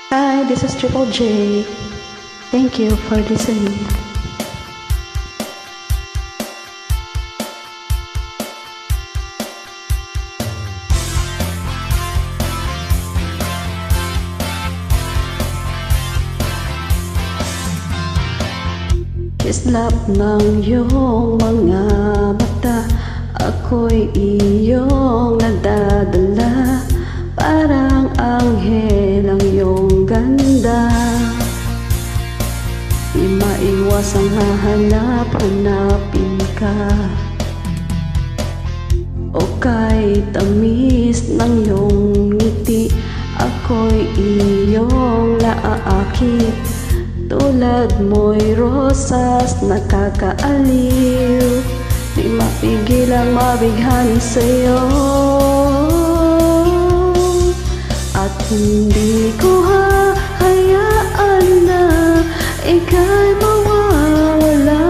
Hi, this is Triple J. Thank you for listening. Kislap ng iyong mga mata, ako'y iyong nadadala. Parang anghel ang iyong ganda, di maiwasang hahanap-hanapin ka. O kay tamis ng iyong ngiti, ako'y iyong naaakit. Tulad mo'y rosas nakakaaliw, di mapigilang mabighani sa'yo. At hindi ko hahayaan na ika'y mawawala.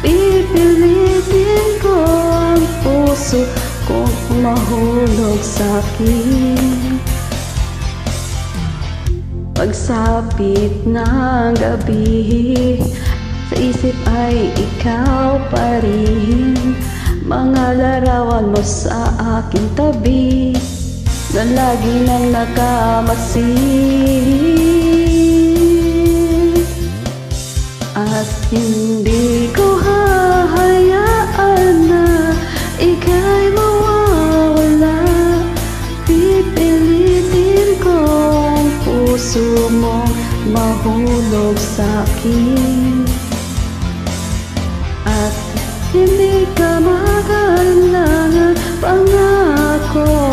Pipilitin ko ang puso kong mahulog sa'kin. Pagsapit ng gabi, sa isip ay ikaw pa rin. Mga larawan mo sa aking tabi, na lagi nang nakamasid. At hindi ko hahayaan na ika'y mawawala. Pipilitin ko ang puso mo mahulog sa'kin. At hindi ka makailangan, pangako